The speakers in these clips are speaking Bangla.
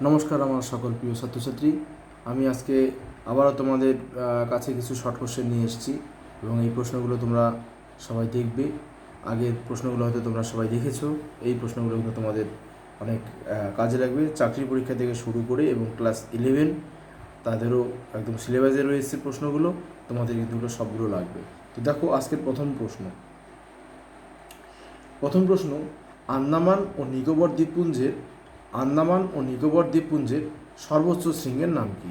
নমস্কার আমার সকল প্রিয় ছাত্রছাত্রী। আমি আজকে আবারও তোমাদের কাছে কিছু শর্ট কোশ্চেন নিয়ে এসেছি এবং এই প্রশ্নগুলো তোমরা সবাই দেখবে। আগের প্রশ্নগুলো হয়তো তোমরা সবাই দেখেছো। এই প্রশ্নগুলো কিন্তু তোমাদের অনেক কাজে লাগবে। চাকরি পরীক্ষা থেকে শুরু করে এবং ক্লাস 11 তাদেরও একদম সিলেবাসে রয়েছে প্রশ্নগুলো, তোমাদের কিন্তু সবগুলো লাগবে। তো দেখো আজকের প্রথম প্রশ্ন, আন্দামান ও নিকোবর দ্বীপপুঞ্জের সর্বোচ্চ শৃঙ্গের নাম কি?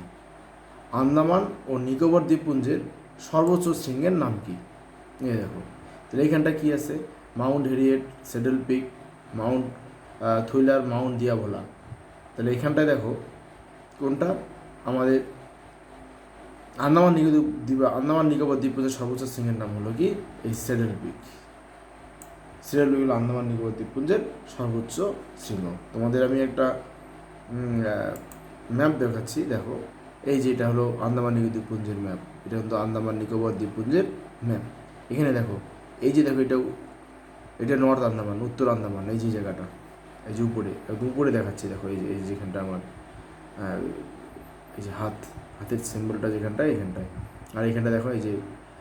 আন্দামান ও নিকোবর দ্বীপপুঞ্জের সর্বোচ্চ শৃঙ্গের নাম কি? এই দেখো, তাহলে এইখানটা কি আছে? Mount Harriet, Saddle Peak, Mount Thuillier, Mount Diavolo. তাহলে এইখানটায় দেখো কোনটা আমাদের আন্দামান নিকোবর দ্বীপপুঞ্জের সর্বোচ্চ শৃঙ্গের নাম হলো কি? এই সেডেল পিক। সেডেল পিক হলো আন্দামান নিকোবর দ্বীপপুঞ্জের সর্বোচ্চ শৃঙ্গ। তোমাদের আমি একটা ম্যাপ দেখাচ্ছি। দেখো, এই যে এটা হলো আন্দামান নিকোবর দ্বীপপুঞ্জের ম্যাপ। এটা কিন্তু আন্দামান নিকোবর দ্বীপপুঞ্জের ম্যাপ। এখানে দেখো, এই যে দেখো, এটা নর্থ আন্দামান, উত্তর আন্দামান। এই যে জায়গাটা, এই যে একদম উপরে দেখাচ্ছি। দেখো এই যেখানটা আমার এই যে হাতের সিম্বলটা যেখানটায়, এখানটায়। আর এখানটা দেখো, এই যে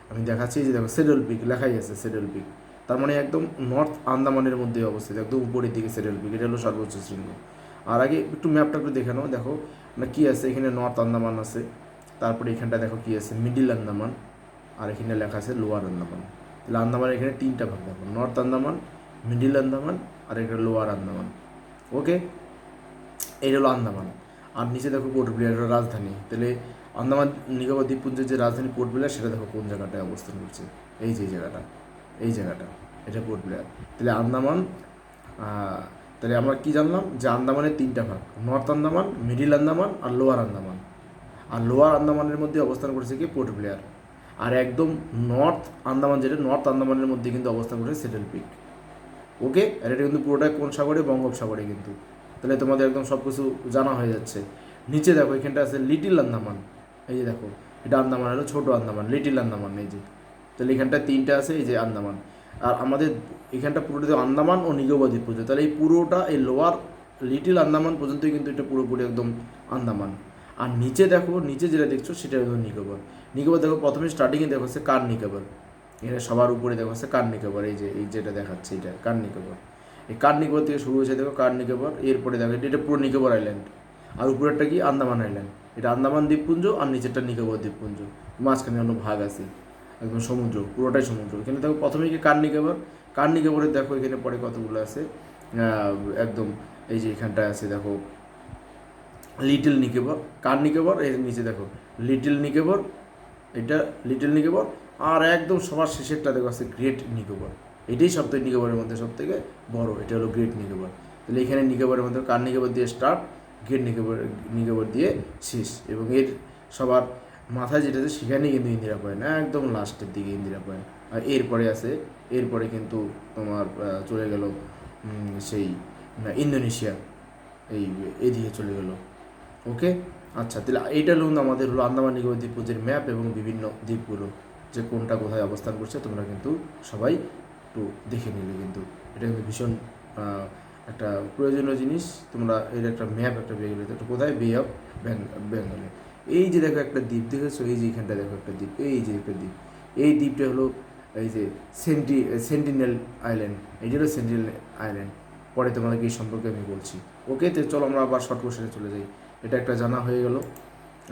আমি দেখাচ্ছি, এই যে দেখো সেডেল পিক লেখাই আছে, সেডেল পিক। তার মানে একদম নর্থ আন্দামানের মধ্যে অবস্থিত, একদম উপরের দিকে সেডেল পিক। এটা হলো সর্বোচ্চ শৃঙ্গ। আর আগে একটু ম্যাপটা একটু দেখে নাও। দেখো না কী আছে, এখানে নর্থ আন্দামান আছে, তারপরে এখানটা দেখো কী আছে, মিডিল আন্দামান, আর এখানে লেখা আছে লোয়ার আন্দামান। তাহলে আন্দামান এখানে তিনটা ভাগ দেখো, নর্থ আন্দামান, মিডিল আন্দামান, আর এটা লোয়ার আন্দামান। ওকে, এই হলো আন্দামান। আর নিচে দেখো পোর্ট ব্লেয়ার, রাজধানী। তাহলে আন্দামান নিকোবর দ্বীপপুঞ্জের যে রাজধানী পোর্ট ব্লেয়ার, সেটা দেখো কোন জায়গাটায় অবস্থান করছে। এই যে জায়গাটা, এটা পোর্ট ব্লেয়ার। তাহলে আন্দামান, তাহলে আমরা কি জানলাম? যে আন্দামানের তিনটা ভাগ, নর্থ আন্দামান, মিডিল আন্দামান, আর লোয়ার আন্দামান। আর লোয়ার আন্দামানের মধ্যে অবস্থান করছে কি? Port Blair. আর একদম নর্থ আন্দামান, যেটা নর্থ আন্দামানের মধ্যে কিন্তু অবস্থান করছে সেডেল পিক। ওকে, আর এটা কিন্তু পুরোটাই কোন সাগরে? বঙ্গোপসাগরে কিন্তু। তাহলে তোমাদের একদম সব কিছু জানা হয়ে যাচ্ছে। নিচে দেখো, এখানটা আছে লিটিল আন্দামান। এই যে দেখো, এটা আন্দামান হলো ছোটো আন্দামান, লিটিল আন্দামান। এই যে, তাহলে এখানটা তিনটা আছে, এই যে আন্দামান। আর আমাদের এখানটা পুরোটা আন্দামান ও নিকোবর দ্বীপপুঞ্জ। তাহলে এই পুরোটা, এই লোয়ার লিটিল আন্দামান পর্যন্তই কিন্তু এটা পুরোপুরি একদম আন্দামান। আর নিচে দেখো, নিচে যেটা দেখছো সেটা হলো নিকোবর। নিকোবর দেখো, প্রথমে স্টার্টিংয়ে দেখো হচ্ছে কার নিকোবর। এখানে সবার উপরে দেখো হচ্ছে কার নিকোবর। এই যেটা দেখাচ্ছে, এটা কার নিকোবর। এই কার নিকোবর থেকে শুরু হয়েছে দেখো, কার নিকোবর। এরপরে দেখো এটা পুরো নিকোবর আইল্যান্ড। আর উপরেরটা কি? আন্দামান আইল্যান্ড। এটা আন্দামান দ্বীপপুঞ্জ, আর নিচেরটা নিকোবর দ্বীপপুঞ্জ। মাঝখানে অন্য ভাগ আছে, একদম সমুদ্র, পুরোটাই সমুদ্র। এখানে দেখো প্রথমে কি কার নিকোবর। কার নিকোবরের দেখো এখানে পরে কতগুলো আছে, একদম এই যে এখানটায় আছে দেখো লিটল নিকোবর, কার নিকোবর। এর নিচে দেখো লিটল নিকোবর, এটা লিটল নিকোবর। আর একদম সবার শেষেরটা দেখো আছে গ্রেট নিকোবর। এটাই সবথেকে নিকোবরের মধ্যে সব থেকে বড়, এটা হলো গ্রেট নিকোবর। তাহলে এখানে নিকোবরের মধ্যে কার নিকোবর দিয়ে স্টার্ট, গ্রেট নিকোবর দিয়ে শেষ। এবং এর সবার মাথায় যেটা আছে সেখানেই কিন্তু ইন্দিরা পয়েন্ট, একদম লাস্টের দিকে ইন্দিরা পয়েন্ট। আর এরপরে কিন্তু তোমার চলে গেল সেই ইন্দোনেশিয়া, এদিকে চলে গেল। ওকে, আচ্ছা, তাহলে এইটা হলো আমাদের হলো আন্দামান নিকোবর দ্বীপপুঞ্জের ম্যাপ এবং বিভিন্ন দ্বীপগুলো, যে কোনটা কোথায় অবস্থান করছে। তোমরা কিন্তু সবাই একটু দেখে নিলে কিন্তু এটা কিন্তু ভীষণ একটা প্রয়োজনীয় জিনিস। তোমরা এর একটা ম্যাপ একটা পেয়ে গেলে, এটা কোথায়? বে অফ বেঙ্গলে। এই যে দেখো একটা দ্বীপ দেখেছো, এই যে এখানটা দেখো একটা দ্বীপ, এই যে একটা দ্বীপ। এই দ্বীপটা হলো এই যে সেন্টিনেল আইল্যান্ড। এই যে হলো সেন্টিনেল আইল্যান্ড। পরে তোমাদেরকে এই সম্পর্কে আমি বলছি। ওকে, তো চলো আমরা আবার শর্ট কোশ্চেনে চলে যাই। এটা একটা জানা হয়ে গেল।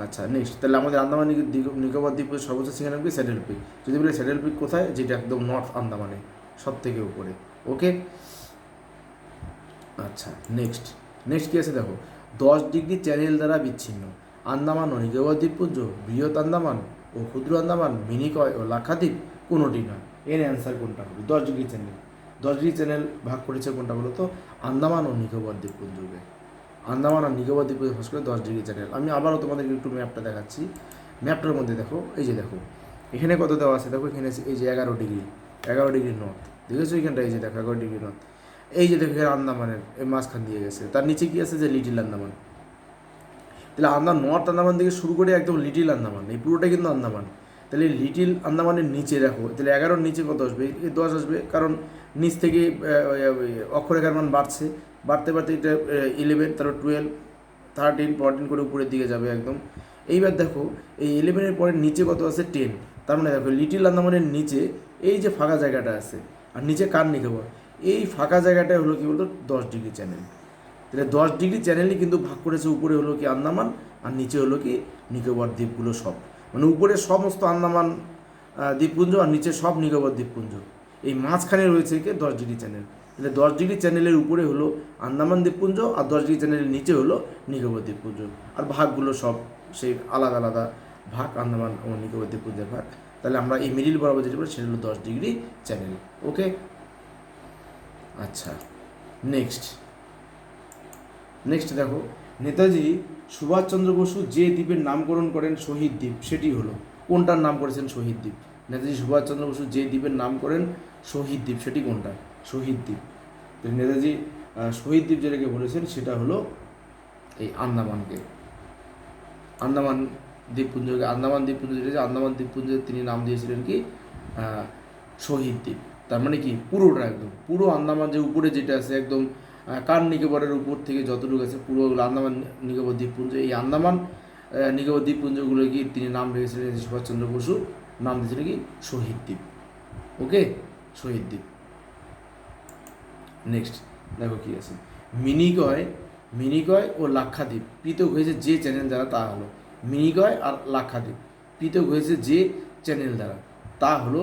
আচ্ছা, নেক্সট, তাহলে আমাদের আন্দামান নিকোবর দ্বীপের সর্বোচ্চ শৃঙ্গের নাম কি? Saddle pick. যদি বলে সেডেল পিক কোথায়, যেটা একদম নর্থ আন্দামানে সব থেকে উপরে। ওকে, আচ্ছা, নেক্সট কী আছে দেখো, 10 ডিগ্রি চ্যানেল দ্বারা বিচ্ছিন্ন আন্দামান ও নিকোবর দ্বীপপুঞ্জ, বৃহৎ আন্দামান ও ক্ষুদ্র আন্দামান, মিনিকয় ও লাক্ষাদ্বীপ কোনোটি নয়। এর অ্যান্সার কোনটা হবে? 10 ডিগ্রি চ্যানেল ভাগ করেছে কোনটা বলো তো? আন্দামান ও নিকোবর দ্বীপপুঞ্জকে। আন্দামান আর নিকোবর দ্বীপপুঞ্জ ভাগ করে 10 ডিগ্রি চ্যানেল। আমি আবারও তোমাদেরকে একটু ম্যাপটা দেখাচ্ছি। ম্যাপটার মধ্যে দেখো, এই যে দেখো এখানে কত দেওয়া আছে, দেখো এখানে এই যে 11 ডিগ্রি নর্থ দেখেছো এখানটা। এই যে দেখো 11 ডিগ্রি নর্থ। এই যে দেখো আন্দামানের এই মাঝখান দিয়ে গেছে, তার নিচে কি আছে? যে লিটিল আন্দামান। তাহলে নর্থ আন্দামান থেকে শুরু করে একদম লিটিল আন্দামান, এই পুরোটা কিন্তু আন্দামান। তাহলে লিটিল আন্দামানের নিচে দেখো, তাহলে 11-র নিচে কত আসবে? 10 আসবে, কারণ নিচ থেকে অক্ষরেখার মান বাড়তে বাড়তে এটা 11, তারপর 12, 13 14 করে উপরের দিকে যাবে একদম। এইবার দেখো এই 11-এর পরে নিচে কত আছে 10, তার মানে দেখো লিটিল আন্দামানের নিচে এই যে ফাঁকা জায়গাটা আছে আর নিচে কার নিকোবর, এই ফাঁকা জায়গাটা হলো কি বলতো 10 ডিগ্রি চ্যানেল। তাহলে 10 ডিগ্রি চ্যানেলই কিন্তু ভাগ করেছে, উপরে হলো কি আন্দামান আর নিচে হলো কি নিকোবর দ্বীপগুলো সব, মানে উপরে সমস্ত আন্দামান দ্বীপপুঞ্জ আর নিচে সব নিকোবর দ্বীপপুঞ্জ, এই মাঝখানে রয়েছে কি 10 ডিগ্রি চ্যানেল। তাহলে 10 ডিগ্রি চ্যানেলের উপরে হলো আন্দামান দ্বীপপুঞ্জ আর 10 ডিগ্রি চ্যানেলের নিচে হলো নিকোবর দ্বীপপুঞ্জ, আর ভাগগুলো সব সেই আলাদা আলাদা ভাগ, আন্দামান ও নিকোবর দ্বীপপুঞ্জের ভাগ। তাহলে আমরা এই মিডিল বরাবর যেটা বলি সেটা হলো 10 ডিগ্রি চ্যানেল। ওকে, আচ্ছা নেক্সট দেখো, নেতাজি সুভাষচন্দ্র বসু যে দ্বীপের নামকরণ করেন শহীদ দ্বীপ, সেটি হলো কোনটার নাম করেছেন শহীদ দ্বীপ? নেতাজি সুভাষচন্দ্র বসু যে দ্বীপের নাম করেন শহীদ দ্বীপ, সেটি কোনটা? শহীদ দ্বীপ। তো নেতাজি শহীদ দ্বীপ যেটাকে বলেছেন সেটা হলো এই আন্দামানকে, আন্দামান দ্বীপপুঞ্জকে, আন্দামান দ্বীপপুঞ্জ যেটা আন্দামান দ্বীপপুঞ্জের তিনি নাম দিয়েছিলেন কি শহীদ দ্বীপ। তার মানে কি পুরোটা একদম পুরো আন্দামান যে উপরে যেটা আছে একদম কার নিকোবরের উপর থেকে যতটুকু আছে পুরো আন্দামান নিকোবর দ্বীপপুঞ্জ, এই আন্দামান নিকোবর দ্বীপপুঞ্জগুলো কি তিনি নাম রেখেছিলেন সুভাষচন্দ্র বসু, নাম দিয়েছিলেন কি শহীদ দ্বীপ। ওকে, শহীদ দ্বীপ। নেক্সট দেখো কি আছে, মিনিকয় ও লাক্ষাদ্বীপ পৃথক হয়েছে যে চ্যানেল দ্বারা, তা হলো মিনিকয় আর লাক্ষাদ্বীপ পৃথক হয়েছে যে চ্যানেল দ্বারা, তা হলো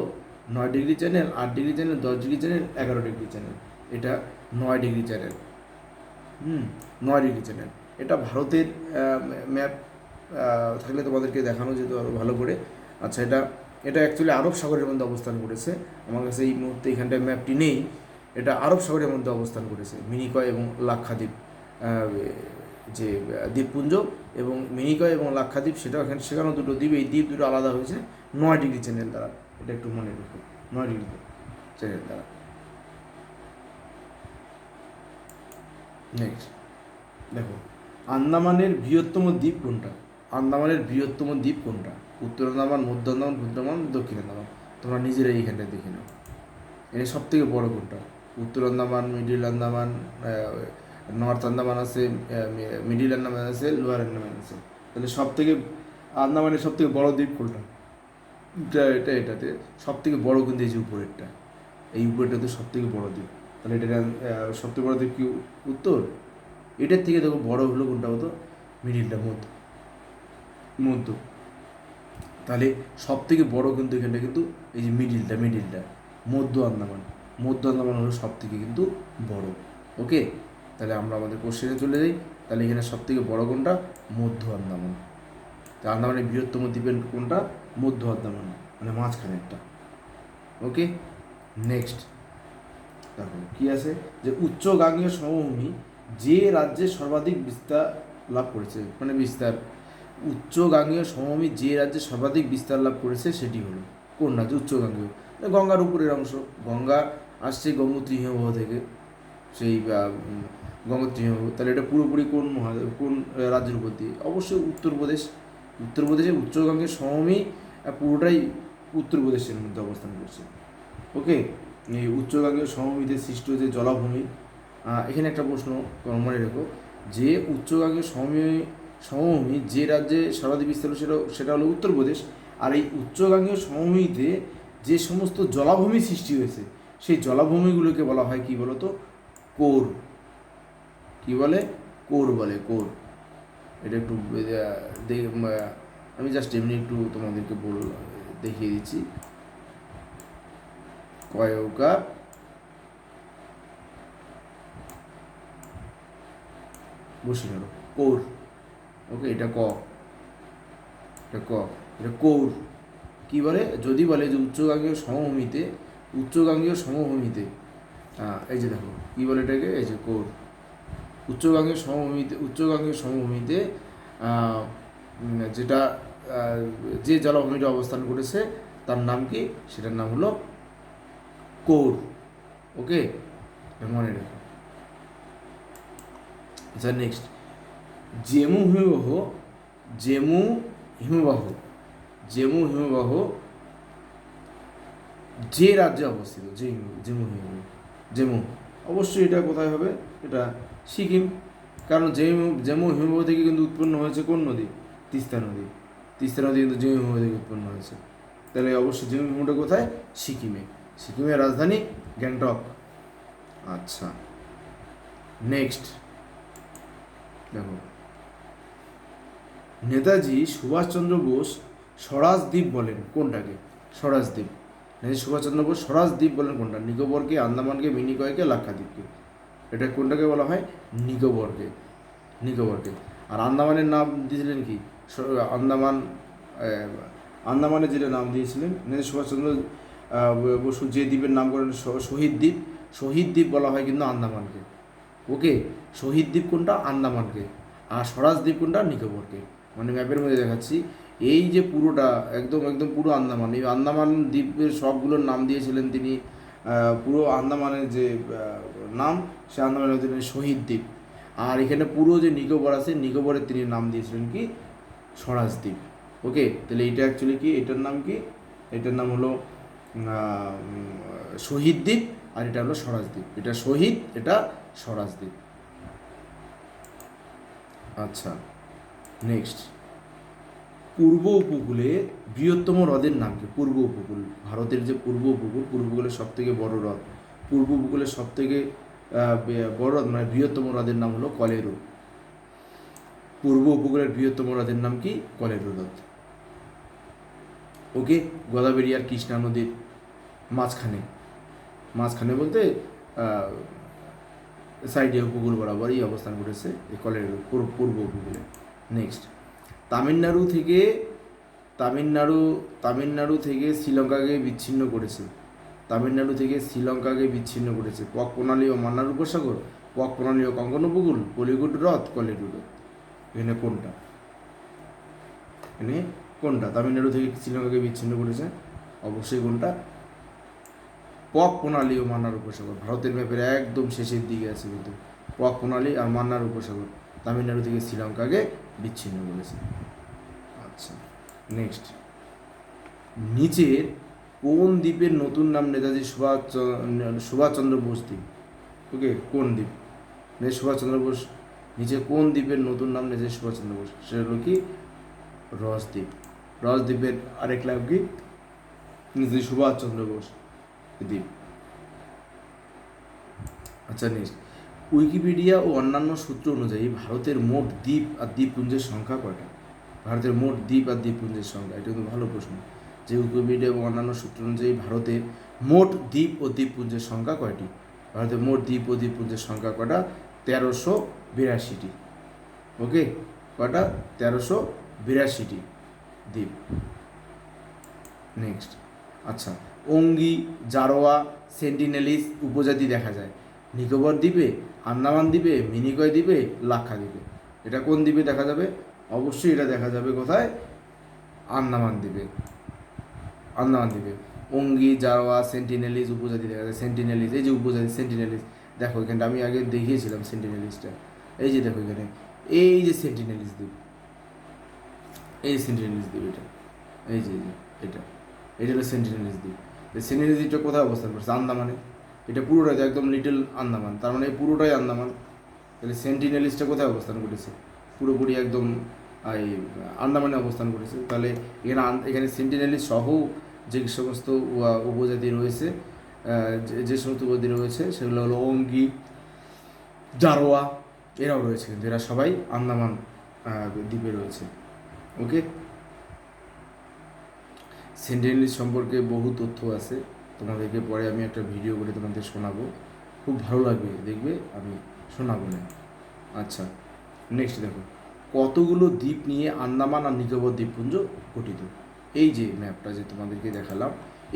9 degree channel, 8 degree channel, 10 degree channel, 11 degree channel. এটা 9 ডিগ্রি চ্যানেল। 9 degree channel. এটা ভারতের ম্যাপ থাকলে তোমাদেরকে দেখানো যেত আরও ভালো করে। আচ্ছা, এটা অ্যাকচুয়ালি আরব সাগরের মধ্যে অবস্থান করেছে, আমার কাছে এই মুহূর্তে এখানটায় ম্যাপটি নেই। এটা আরব সাগরের মধ্যে অবস্থান করেছে, মিনিকয় এবং লাক্ষাদ্বীপ যে দ্বীপপুঞ্জ, এবং মিনিকয় এবং লাক্ষাদ্বীপ সেখানেও দুটো দ্বীপ, এই দ্বীপ দুটো আলাদা হয়েছে 9 ডিগ্রি চ্যানেল দ্বারা। এটা একটু মনে রেখো, 9 ডিগ্রি চ্যানেল দ্বারা। নেক্সট দেখো, আন্দামানের বৃহত্তম দ্বীপ কোনটা? আন্দামানের বৃহত্তম দ্বীপ কোনটা? উত্তর আন্দামান, মধ্য আন্দামান, পূর্ব আন্দামান, দক্ষিণ আন্দামান। তোমরা নিজেরাই এইখানটায় দেখে নাও এর সব থেকে বড় কোনটা। উত্তর আন্দামান, মিডিল আন্দামান, নর্থ আন্দামান আছে, মিডিল আন্দামান আছে, লোয়ার আন্দামান আছে। তাহলে সব থেকে আন্দামানের সব থেকে বড় দ্বীপ কোনটা? এটাতে সব থেকে বড় কিন্তু এই যে উপরেরটা, এই উপরেরটাতে সব থেকে বড় দ্বীপ। তাহলে এটা সব থেকে বড় দ্বীপ কি উত্তর? এটার থেকে দেখো বড় হলো কোনটা হতো? মিডিলটা, মধ্য। তাহলে সব থেকে বড় কিন্তু এখানটা কিন্তু এই যে মিডিলটা, মধ্য আন্দামান হলো সব থেকে কিন্তু বড়। ওকে, তাহলে আমরা আমাদের কোশ্চেনে চলে যাই। তাহলে এখানে সব থেকে বড় কোনটা? মধ্য আন্দামান। তা আন্দামানের বৃহত্তম দ্বীপের কোনটা? মধ্য আন্দামান, মানে মাঝখানেরটা। ওকে, নেক্সট দেখো কি আছে, যে উচ্চগাঙ্গীয় সমভূমি যে রাজ্যে সর্বাধিক বিস্তার লাভ করেছে, মানে বিস্তার, উচ্চগাঙ্গীয় সমভূমি যে রাজ্যে সর্বাধিক বিস্তার লাভ করেছে সেটি হলো কোন রাজ্য? উচ্চগাঙ্গীয়, গঙ্গার উপরের অংশ। গঙ্গা আসছে গঙ্গোত্রী হিমবাহ থেকে, সেই গঙ্গোত্রী হিমবাহ। তাহলে এটা পুরোপুরি কোন কোন রাজ্যের উপর দিয়ে? অবশ্যই উত্তরপ্রদেশে উচ্চগাঙ্গের সমভূমি পুরোটাই উত্তরপ্রদেশের মধ্যে অবস্থান করছে। ওকে, এই উচ্চগাঙ্গেয় সমভূমিতে সৃষ্ট যে জলাভূমি, এখানে একটা প্রশ্ন মনে রেখো, যে উচ্চগাঙ্গেয় সমভূমি যে রাজ্যে সর্বাধিক বিস্তার সেটা হলো উত্তরপ্রদেশ। আর এই উচ্চগাঙ্গেয় সমভূমিতে যে সমস্ত জলাভূমি সৃষ্টি হয়েছে সেই জলাভূমিগুলোকে বলা হয় কি বলো তো? কোর। কি বলে? কোর বলে, কোর। এটা একটু আমি জাস্ট এমনি একটু তোমাদেরকে দেখিয়ে দিচ্ছি। কয়ৌকা বসে গেল, কোর। ওকে, এটা এটা কৌর। কি বলে? যদি বলে যে উচ্চগাঙ্গীয় সমভূমিতে এই যে দেখো কি বলে এটাকে, এই যে কৌর। উচ্চগাঙ্গীয় সমভূমিতে যেটা যে জলাভূমিটা অবস্থান করেছে তার নাম কি? সেটার নাম হলো কৌর। ওকে, মনে রেখো। আচ্ছা, নেক্সট, জেমু হিমবাহ যে রাজ্যে অবস্থিত, জেমু অবশ্যই এটা কোথায় হবে? এটা সিকিম, কারণ জম্মু হিমবাহ থেকে কিন্তু উৎপন্ন হয়েছে কোন নদী? তিস্তা নদী। তিস্তা নদী কিন্তু জম্মু হিমবাহ থেকে উৎপন্ন হয়েছে। তাহলে অবশ্যই জম্মু হিমবাহটা কোথায়? সিকিমে। সিকিমের রাজধানী গ্যাংটক। আচ্ছা, নেক্সট দেখো, নেতাজি সুভাষচন্দ্র বোস স্বরাজ দ্বীপ বলেন কোনটাকে? স্বরাজ দ্বীপ। নেতাজি সুভাষচন্দ্র বোস স্বরাজ দ্বীপ বলেন কোনটা? নিকোবরকে, আন্দামানকে, মিনিকয়কে, লাক্ষাদ্বীপকে। এটা কোনটাকে বলা হয়? নিকোবরকে। নিকোবরকে। আর আন্দামানের নাম দিয়েছিলেন কি? আন্দামান, আন্দামানে যেটা নাম দিয়েছিলেন নেতাজি সুভাষচন্দ্র বসু যে দ্বীপের নাম করেন শহীদ দ্বীপ, শহীদ দ্বীপ বলা হয় কিন্তু আন্দামানকে। ওকে, শহীদ দ্বীপ কোনটা? আন্দামানকে। আর স্বরাজ দ্বীপ কোনটা? নিকোবরকে। মানে ম্যাপের মধ্যে দেখাচ্ছি, এই যে পুরোটা একদম একদম পুরো আন্দামান, এই আন্দামান দ্বীপের সবগুলোর নাম দিয়েছিলেন তিনি, পুরো আন্দামানের যে নাম, সে আন্দামানের দিলেন শহীদ দ্বীপ। আর এখানে পুরো যে নিকোবর আছে, নিকোবরের তিনি নাম দিয়েছিলেন কি? স্বরাজ দ্বীপ। ওকে, তাহলে এইটা অ্যাকচুয়ালি কি? এটার নাম কি? এটার নাম হলো শহীদ দ্বীপ, আর এটা হলো স্বরাজ দ্বীপ। এটা শহীদ, এটা স্বরাজ দ্বীপ। আচ্ছা, নেক্সট, পূর্ব উপকূলে বৃহত্তম হ্রদের নাম কি? পূর্ব উপকূল, ভারতের যে পূর্ব উপকূল, পূর্ব উপকূলের সব থেকে বড় হ্রদ, পূর্ব উপকূলের সব থেকে বড় হ্রদ মানে বৃহত্তম হ্রদের নাম হলো কলেরু। পূর্ব উপকূলের বৃহত্তম হ্রদের নাম কি? কলেরু হ্রদ। ওকে, গোদাবরী আর কৃষ্ণা নদীর মাঝখানে, মাঝখানে বলতে সাইডে উপকূল বরাবরই অবস্থান করেছে এই কলেরু পূর্ব উপকূলে। নেক্সট, তামিলনাড়ু থেকে তামিলনাড়ু থেকে শ্রীলঙ্কাকে বিচ্ছিন্ন করেছে। তামিলনাড়ু থেকে শ্রীলঙ্কাকে বিচ্ছিন্ন করেছে পক প্রণালী ও মান্নার উপসাগর, পক প্রণালী ও কঙ্কন উপকূল, কলিঙ্গ হ্রদ, কলেরু হ্রদ। এখানে কোনটা? এখানে কোনটা তামিলনাড়ু থেকে শ্রীলঙ্কাকে বিচ্ছিন্ন করেছে? অবশ্যই কোনটা? পক প্রণালী ও মান্নার উপসাগর। ভারতের ম্যাপের একদম শেষের দিকে আছে কিন্তু পক প্রণালী আর মান্নার উপসাগর তামিলনাড়ু থেকে শ্রীলঙ্কাকে বিচ্ছিন্ন করেছে। আচ্ছা, নেক্সট, নিচের কোন দ্বীপের নতুন নাম নেতাজি সুভাষচন্দ্র বোস দ্বীপ? ওকে, কোন দ্বীপ? নেতাজি সুভাষচন্দ্র বোস নিচে কোন দ্বীপের নতুন নাম নেতাজি সুভাষচন্দ্র বোস? সেটা হলো কি? রস দ্বীপ। রস দ্বীপের আরেক নাম কি? নেতাজি সুভাষচন্দ্র বোস দ্বীপ। আচ্ছা, নেক্সট, উইকিপিডিয়া ও অন্যান্য সূত্র অনুযায়ী ভারতের মোট দ্বীপ আর দ্বীপপুঞ্জের সংখ্যা কয়টা? ভারতের মোট দ্বীপ আর দ্বীপপুঞ্জের সংখ্যা, এটা কিন্তু ভালো প্রশ্ন। যে উইকিপিডিয়া এবং অন্যান্য সূত্র অনুযায়ী ভারতের মোট দ্বীপ ও দ্বীপপুঞ্জের সংখ্যা কয়টি? ভারতের মোট দ্বীপ ও দ্বীপপুঞ্জের সংখ্যা কয়টা? 1382টি। ওকে, কয়টা? 1382টি দ্বীপ। নেক্সট, আচ্ছা, অঙ্গি, জারোয়া, সেন্টিনেলিস উপজাতি দেখা যায় নিকোবর দ্বীপে, আন্দামান দ্বীপে, মিনিকয় দ্বীপে, লাক্ষাদ্বীপে। এটা কোন দ্বীপে দেখা যাবে? অবশ্যই এটা দেখা যাবে কোথায়? আন্দামান দ্বীপে। আন্দামান দ্বীপে অঙ্গি, জারোয়া, সেন্টিনেলিস উপজাতি দেখা যায়। সেন্টিনেলিস, এই যে উপজাতি সেন্টিনেলিস, দেখো এখানটা আমি আগে দেখিয়েছিলাম সেন্টিনেলিসটা। এই যে দেখো এখানে, এই যে সেন্টিনেলিস দ্বীপ, এই সেন্টিনেলিস দ্বীপ, এটা এই যে এটা এটা হলো সেন্টিনেলিস দ্বীপ। এই সেন্টিনেলিস দ্বীপটা কোথায় অবস্থান করছে? আন্দামানে। এটা পুরোটাই একদম লিটল আন্দামান, তার মানে পুরোটাই আন্দামান। তাহলে সেন্টিনেলিসটা কোথায় অবস্থান করেছে? পুরোপুরি একদম এই আন্দামানে অবস্থান করেছে। তাহলে এখানে সেন্টিনেলিস সহ যে সমস্ত উপজাতি রয়েছে, যে সমস্ত উপজাতি রয়েছে সেগুলো হলো অঙ্গি, জারোয়া, এরাও রয়েছে, কিন্তু এরা সবাই আন্দামান দ্বীপে রয়েছে। ওকে, সেন্টিনেলিস সম্পর্কে বহু তথ্য আছে, তোমাদেরকে পরে আমি একটা ভিডিও করে তোমাদের শোনাবো, খুব ভালো লাগবে, দেখবে আমি শোনাবো না। আচ্ছা, নেক্সট দেখো, কতগুলো দ্বীপ নিয়ে আন্দামান আর নিকোবর দ্বীপপুঞ্জ গঠিত? এই যে ম্যাপটা যে তোমাদেরকে দেখালাম,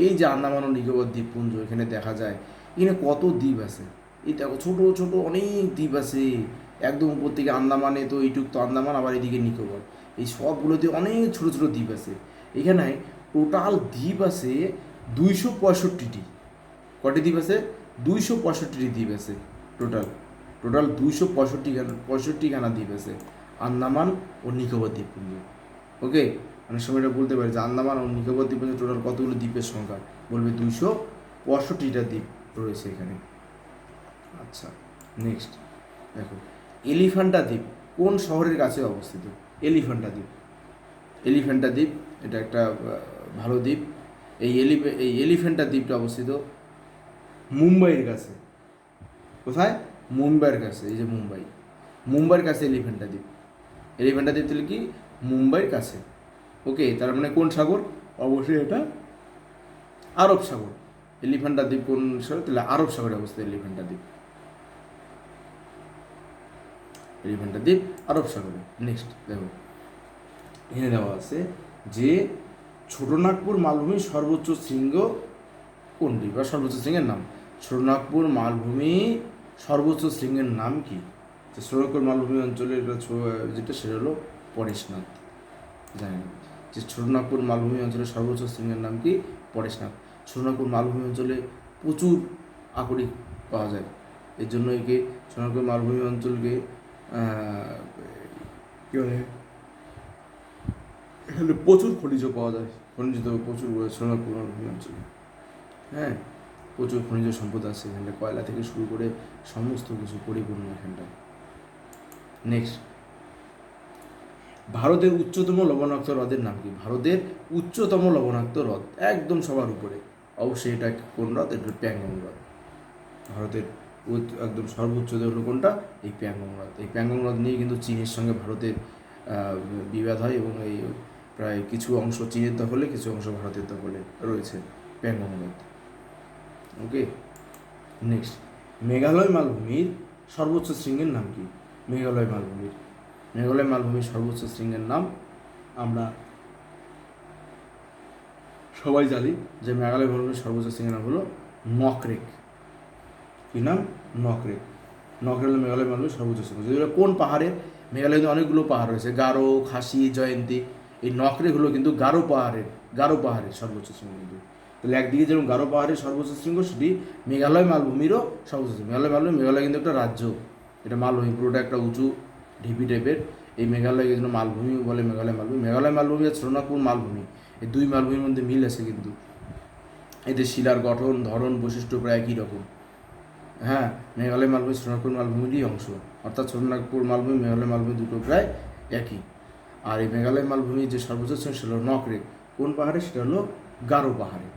এই যে আন্দামান ও নিকোবর দ্বীপপুঞ্জ, এখানে দেখা যায় এখানে কত দ্বীপ আছে। এই দেখো ছোটো ছোটো অনেক দ্বীপ আছে, একদম উপর থেকে আন্দামানে তো এইটুক তো আন্দামান, আবার এদিকে নিকোবর, এই সবগুলোতে অনেক ছোটো ছোটো দ্বীপ আছে। এখানে টোটাল দ্বীপ আছে 265টি। কটি দ্বীপ আছে? 265টি দ্বীপ আছে টোটাল। 265খানা দ্বীপ আছে আন্দামান ও নিকোবর দ্বীপপুঞ্জ। ওকে, অনেক সময় এটা বলতে পারি যে আন্দামান ও নিকোবর দ্বীপপুঞ্জ টোটাল কতগুলো দ্বীপের সংখ্যা? বলবে 265টা দ্বীপ রয়েছে এখানে। আচ্ছা, নেক্সট দেখো, এলিফ্যান্টা দ্বীপ কোন শহরের কাছে অবস্থিত? এলিফ্যান্টা দ্বীপ, এলিফ্যান্টা দ্বীপ এটা একটা ভালো দ্বীপ। এই এলিফ্যান্টা দ্বীপটা অবস্থিত মুম্বাইয়ের কাছে। কোথায়? মুম্বাইয়ের কাছে। এই যে মুম্বাইয়ের কাছে এলিফ্যান্টা দ্বীপ। এলিফ্যান্টা দ্বীপ তাহলে কি? মুম্বাইয়ের কাছে। ওকে, তার মানে কোন সাগর? অবশ্যই এটা আরব সাগর। এলিফ্যান্টা দ্বীপ কোন সাগর? তাহলে আরব সাগরে অবস্থিত এলিফ্যান্টা দ্বীপ। এলিফ্যান্টা দ্বীপ আরব সাগরে। নেক্সট দেখো, এখানে দেওয়া আছে যে ছোটনাগপুর মালভূমির সর্বোচ্চ শৃঙ্গ কোনটি, বা সর্বোচ্চ শৃঙ্গের নাম? ছোটনাগপুর মালভূমি সর্বোচ্চ শৃঙ্গের নাম কি? তো ছোটনাগপুর মালভূমি অঞ্চলের যেটা সেটা হলো পরেশনাথ। জানি না যে ছোটনাগপুর মালভূমি অঞ্চলের সর্বোচ্চ শৃঙ্গের নাম কি? পরেশনাথ। ছোটনাগপুর মালভূমি অঞ্চলে প্রচুর আকরিক পাওয়া যায়, এর জন্য একে ছোটনাগপুর মালভূমি অঞ্চলকে কী বলে, এখানে প্রচুর খনিজ পাওয়া যায়, খনিজ প্রচুর ছোটনাগপুর মালভূমি অঞ্চলে। হ্যাঁ, প্রচুর খনিজ সম্পদ আছে এখানটা, কয়লা থেকে শুরু করে সমস্ত কিছু পরিপূর্ণ এখানটা। নেক্সট, ভারতের উচ্চতম লবণাক্ত হ্রদের নাম কি? ভারতের উচ্চতম লবণাক্ত হ্রদ একদম সবার উপরে, অবশ্যই এটা কোন হ্রদ? এটা প্যাংগং হ্রদ। ভারতের একদম সর্বোচ্চ হলো কোনটা? এই প্যাংগং হ্রদ। এই প্যাংগং হ্রদ নিয়ে কিন্তু চীনের সঙ্গে ভারতের বিবাদ হয়, এবং এই প্রায় কিছু অংশ চীনের দখলে, কিছু অংশ ভারতের দখলে রয়েছে প্যাংগং হ্রদ। ওকে, নেক্সট, মেঘালয় মালভূমির সর্বোচ্চ শৃঙ্গের নাম কি? মেঘালয় মালভূমির সর্বোচ্চ শৃঙ্গের নাম আমরা সবাই জানি যে মেঘালয় মালভূমির সর্বোচ্চ শৃঙ্গের নাম হলো নকরেক। কি নাম? নকরেক। নকরেক হলো মেঘালয় মালভূমির সর্বোচ্চ শৃঙ্গ। যেগুলো কোন পাহাড়ে? মেঘালয়ে অনেকগুলো পাহাড় রয়েছে, গারো, খাসি, জয়ন্তী। এই নকরেক হলো কিন্তু গারো পাহাড়ের সর্বোচ্চ শৃঙ্গ। কিন্তু তাহলে একদিকে যেমন গারো পাহাড়ের সর্বোচ্চ শৃঙ্গ, সেটি মেঘালয় মালভূমিরও সর্বোচ্চ শৃঙ্গ। মেঘালয় কিন্তু একটা রাজ্য, এটা মালভূমি, পুরোটা একটা উঁচু ঢিপি টাইপের। এই মেঘালয় জন্য মালভূমি বলে। মেঘালয় মালভূমি আর ছোটনাগপুর মালভূমি, এই দুই মালভূমির মধ্যে মিল আছে, কিন্তু এদের শিলার গঠন, ধরন, বৈশিষ্ট্য প্রায় একই রকম। হ্যাঁ, মেঘালয় মালভূমি ছোটনাগপুর মালভূমিরই অংশ, অর্থাৎ ছোটনাগপুর মালভূমি মেঘালয় মালভূমি দুটো প্রায় একই। আর এই মেঘালয় মালভূমির যে সর্বোচ্চ শৃঙ্গ সেটা হলো নকরেক। কোন পাহাড়ে? সেটা হলো গারো পাহাড়ে।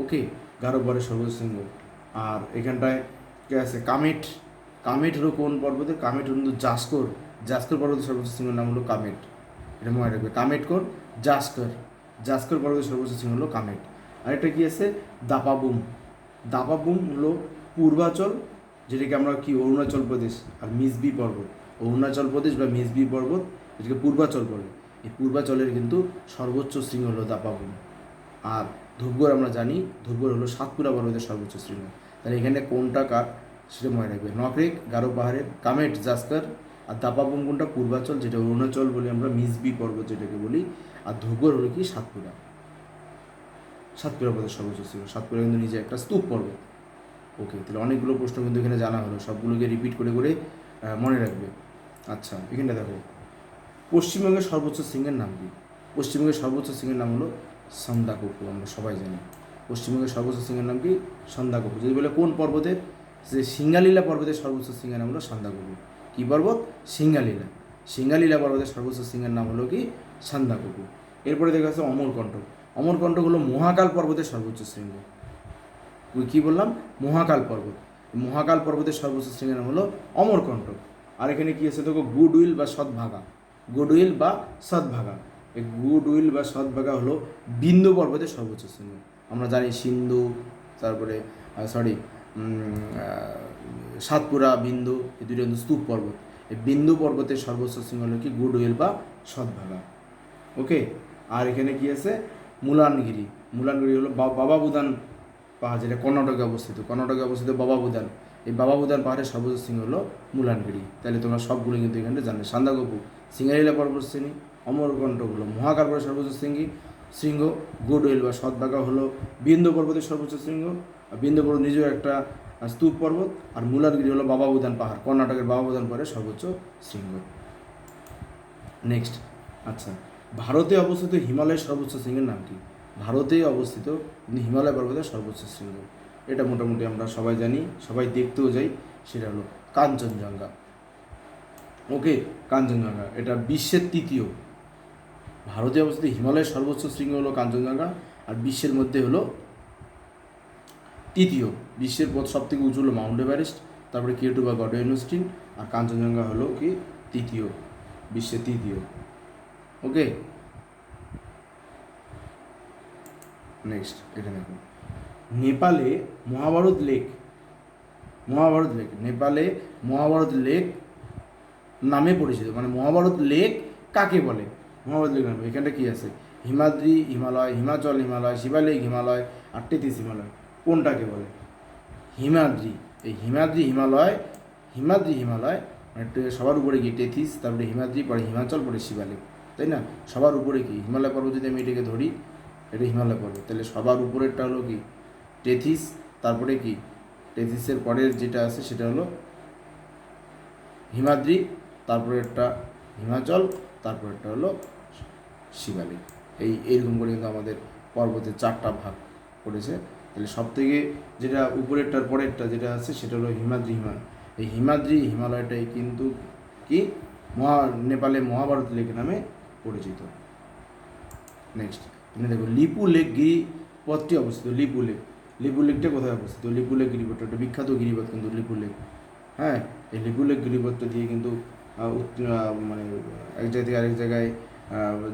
ওকে, গারো পাহাড়ের সর্বোচ্চ শৃঙ্গ। আর এখানটায় কে আছে? কামেট হলো কোন পর্বতের? কামেট কিন্তু জাস্কর পর্বতের সর্বোচ্চ শৃঙ্গের নাম হলো কামেট। এটা মনে রাখবে, কামেট কোন? জাস্কর পর্বতের সর্বোচ্চ শৃঙ্গ হলো কামেট। আরেকটা কি আছে? দাপাবুম হলো পূর্বাচল, যেটাকে আমরা কি অরুণাচল প্রদেশ, আর মিসবি পর্বত, অরুণাচল প্রদেশ বা মিসবি পর্বত, যেটাকে পূর্বাচল বলে। এই পূর্বাচলের কিন্তু সর্বোচ্চ শৃঙ্গ হলো দাপাবুম। আর ধূপগড় আমরা জানি, ধূপগড় হলো সাতপুরা পর্বতের সর্বোচ্চ শৃঙ্গ। তাহলে এখানে কোনটা কার সেটা মনে রাখবে। নকরেক গারো পাহাড়ের, কামেট জাস্কর, আর দাপাবুম কোনটা? পূর্বাচল, যেটা অরুণাচল বলি আমরা, মিসবি পর্বত যেটাকে বলি। আর ধূপগড় হলো কি? সাতপুরা পর্বতের সর্বোচ্চ শৃঙ্গ। সাতপুরা কিন্তু নিজে একটা স্তূপ পর্বত। ওকে, তাহলে অনেকগুলো প্রশ্ন কিন্তু এখানে জানা হলো, সবগুলোকে রিপিট করে করে মনে রাখবে। আচ্ছা, এখানটা দেখো, পশ্চিমবঙ্গের সর্বোচ্চ শৃঙ্গের নাম কি? পশ্চিমবঙ্গের সর্বোচ্চ শৃঙ্গের নাম হলো সান্দাকফু। আমরা সবাই জানি পশ্চিমবঙ্গের সর্বোচ্চ শৃঙ্গের নাম কি? সান্দাকফু। যদি বলে কোন পর্বতের? যে সিঙ্গালীলা পর্বতের সর্বোচ্চ শৃঙ্গের নাম হলো সান্দাকফু। কী পর্বত? সিঙ্গালীলা পর্বতের সর্বোচ্চ শৃঙ্গের নাম হলো কি? সান্দাকফু। এরপরে দেখা যাচ্ছে অমরকণ্টক হলো মহাকাল পর্বতের সর্বোচ্চ শৃঙ্গ। কী বললাম? মহাকাল পর্বতের সর্বোচ্চ শৃঙ্গের নাম হলো অমরকণ্টক। আর এখানে কি আছে দেখো, গুডউইল বা সদ্ভাগা। এই গুডউইল বা সদ্ভাগা হলো বিন্দু পর্বতের সর্বোচ্চ শৃঙ্গ। আমরা জানি সিন্ধু, তারপরে সাতপুরা, বিন্দু, এই দুটো কিন্তু স্তূপ পর্বত। এই বিন্দু পর্বতের সর্বোচ্চ শৃঙ্গ হলো কি? গুডউইল বা সদ্ভাগা। ওকে, আর এখানে কি আছে? মুলানগিরি হলো বাবা বুদান পাহাড়, যেটা কর্ণাটকে অবস্থিত। বাবা বুদান, এই বাবা বুদান পাহাড়ের সর্বোচ্চ শৃঙ্গ হলো মুলানগিরি। তাহলে তোমরা সবগুলো কিন্তু এখানে জানবে। সান্দাকফু সিঙ্গালীলা পর্বত শ্রেণী, অমরকণ্টক হলো মহাকাল পর্বতের সর্বোচ্চ শৃঙ্গ, গুডউইল বা সদ্ভাগা হলো বিন্দু পর্বতের সর্বোচ্চ শৃঙ্গ, বিন্দু পর্বত নিজেও একটা স্তূপ পর্বত, আর মুলানগিরি হলো বাবা বুদান পাহাড়, কর্ণাটকের বাবা বুদান পাহাড়ের সর্বোচ্চ শৃঙ্গ। নেক্সট, আচ্ছা, ভারতে অবস্থিত হিমালয়ের সর্বোচ্চ শৃঙ্গের নাম কি? ভারতে অবস্থিত হিমালয় পর্বতের সর্বোচ্চ শৃঙ্গ, এটা মোটামুটি আমরা সবাই জানি, সবাই দেখতেও যাই, সেটা হলো কাঞ্চনজঙ্ঘা। ওকে, কাঞ্চনজঙ্ঘা এটা বিশ্বের তৃতীয়, ভারতে অবস্থিত হিমালয়ের সর্বোচ্চ শৃঙ্গ হলো কাঞ্চনজঙ্ঘা, আর বিশ্বের মধ্যে হলো তৃতীয়। বিশ্বের সব থেকে উঁচু হলো মাউন্ট এভারেস্ট, তারপরে কেটু বা গডওয়াইনস্টিন, আর কাঞ্চনজঙ্ঘা হলো কি তৃতীয়, বিশ্বের তৃতীয়। ওকে, নেক্সট এটা দেখো, নেপালে মহাভারত লেক, নেপালে মহাভারত লেক নামে পরিচিত, মানে মহাভারত লেক কাকে বলে? মহাভারত লেক নামে। এখানটা কি আছে? হিমাদ্রি হিমালয়, হিমাচল হিমালয়, শিবালিক হিমালয়, আর টেথিস হিমালয়, কোনটাকে বলে? হিমাদ্রি। এই হিমাদ্রি হিমালয়, মানে সবার উপরে কি টেথিস, তারপরে হিমাদ্রি, পরে হিমাচল, পরে শিবালিক, তাই না? সবার উপরে কি হিমালয় পর্বত, যদি আমি এটাকে ধরি, এটা হিমালয় পর্বত, তাহলে সবার উপরেরটা হলো কি টেথিস, তারপরে কি টেথিসের পরের যেটা আছে সেটা হলো হিমাদ্রি, তারপরেরটা হিমাচল, তারপরেরটা হলো শিবালিক। এইরকম করে কিন্তু আমাদের পর্বতের 4টা ভাগ করেছে। তাহলে সব থেকে যেটা উপরেরটার পরেরটা যেটা আছে সেটা হলো হিমাদ্রি হিমালয়। এই হিমাদ্রি হিমালয়টাই কিন্তু কি নেপালে মহাভারত লেক নামে পরিচিত। নেক্সট এখানে দেখো, লিপু লেক গিরিপথটি অবস্থিত। লিপু লেকটা কোথায় অবস্থিত? লিপু লেক গিরিপথটা একটা বিখ্যাত গিরিপথ কিন্তু লিপু লেক। হ্যাঁ, এই লিপু লেক গিরিপথটা দিয়ে কিন্তু মানে এক জায়গা থেকে আরেক জায়গায়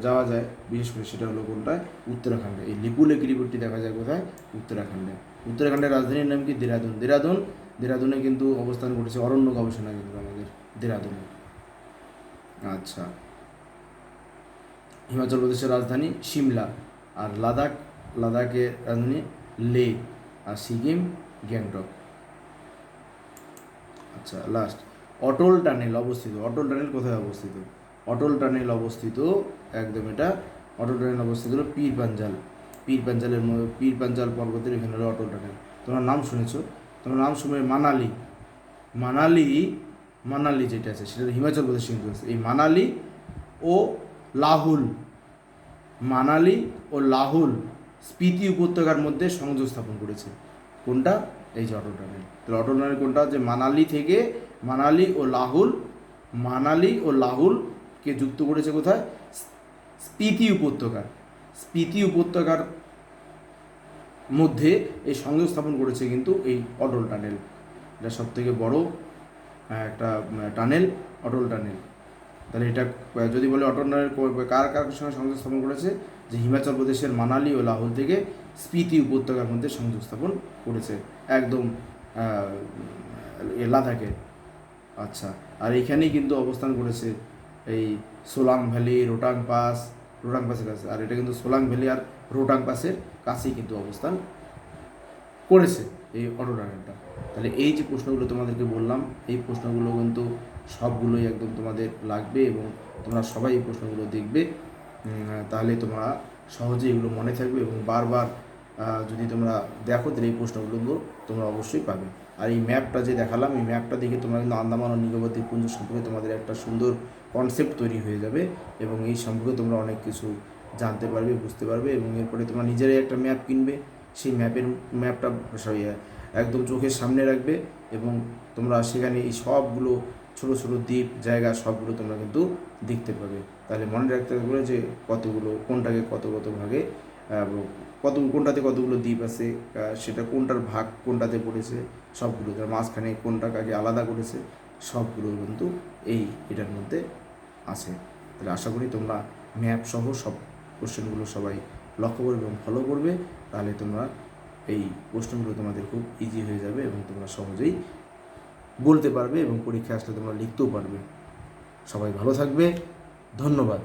যাওয়া যায়, বিশেষ করে সেটা হলো কোনটায়? উত্তরাখণ্ডে। এই লিপু লেক গিরিপথটি দেখা যায় কোথায়? উত্তরাখণ্ডে। উত্তরাখণ্ডের রাজধানীর নাম কি? দেরাদুনে কিন্তু অবস্থান করেছে অরণ্য গবেষণা কেন্দ্র আমাদের দেরাদুনে। আচ্ছা, হিমাচল প্রদেশের রাজধানী সিমলা, আর লাদাখের রাজধানী লে, আর সিকিম গ্যাংটক। আচ্ছা, লাস্ট, অটল টানেল অবস্থিত। অটল টানেল কোথায় অবস্থিত? অটল টানেল অবস্থিত একদম, এটা অটল টানেল অবস্থিত হলো পীরপাঞ্জাল পর্বতের এখানে হলো অটল টানেল। তোমরা নাম শুনেছো, মানালি যেটা আছে সেটা হিমাচল প্রদেশ কিন্তু আছে। এই মানালি ও লাহুল স্পিতি উপত্যকার মধ্যে সংযোগ স্থাপন করেছে। কোনটা? এই যে অটল টানেল। তাহলে অটল টানেল কোনটা? যে মানালি ও লাহুলকে যুক্ত করেছে কোথায়? স্পিতি উপত্যকার মধ্যে এই সংযোগ স্থাপন করেছে কিন্তু এই অটল টানেল। এটা সব থেকে বড় একটা টানেল, অটল টানেল। তাহলে এটা যদি বলে অটল টানেল কার সঙ্গে সংযোগ স্থাপন করেছে? যে হিমাচল প্রদেশের মানালি ও লাহুল থেকে স্পিতি উপত্যকার মধ্যে সংযোগ স্থাপন করেছে, একদম লাদাখে। আচ্ছা, আর এখানেই কিন্তু অবস্থান করেছে এই সোলাং ভ্যালি, রোটাং পাসের কাছে। আর এটা কিন্তু সোলাং ভ্যালি আর রোটাং পাসের কাছেই কিন্তু অবস্থান করেছে এই অটল টানেলটা। তাহলে এই যে প্রশ্নগুলো তোমাদেরকে বললাম, এই প্রশ্নগুলো কিন্তু সবগুলোই একদম তোমাদের লাগবে, এবং তোমরা সবাই এই প্রশ্নগুলো দেখবে, তাহলে তোমরা সহজেই এগুলো মনে থাকবে, এবং বারবার যদি তোমরা দেখো তাহলে এই প্রশ্নগুলো তোমরা অবশ্যই পাবে। আর এই ম্যাপটা যে দেখালাম, এই ম্যাপটা দেখে তোমরা কিন্তু আন্দামান ও নিকোবর দ্বীপপুঞ্জ সম্পর্কে তোমাদের একটা সুন্দর কনসেপ্ট তৈরি হয়ে যাবে, এবং এই সম্পর্কে তোমরা অনেক কিছু জানতে পারবে, বুঝতে পারবে, এবং এরপরে তোমরা নিজেরাই একটা ম্যাপ কিনবে, সেই ম্যাপটা একদম চোখের সামনে রাখবে, এবং তোমরা সেখানে এই সবগুলো ছোটো ছোটো দ্বীপ জায়গা সবগুলো তোমরা কিন্তু দেখতে পাবে। তাহলে মনে রাখতে হবে যে কোনটাকে কত ভাগে কোনটাতে কতগুলো দ্বীপ আছে, সেটা কোনটার ভাগ কোনটাতে পড়েছে, সবগুলো তার মাঝখানে কোনটা কাকে আলাদা করেছে, সবগুলো কিন্তু এটার মধ্যে আছে। তাহলে আশা করি তোমরা ম্যাপ সহ সব কোশ্চেনগুলো সবাই লক্ষ্য করবে এবং ফলো করবে, তাহলে তোমরা এই প্রশ্নগুলো তোমাদের খুব ইজি হয়ে যাবে, এবং তোমরা সহজেই বলতে পারবে, এবং পরীক্ষা আসলে তোমরা লিখতেও পারবে। সবাই ভালো থাকবে, ধন্যবাদ।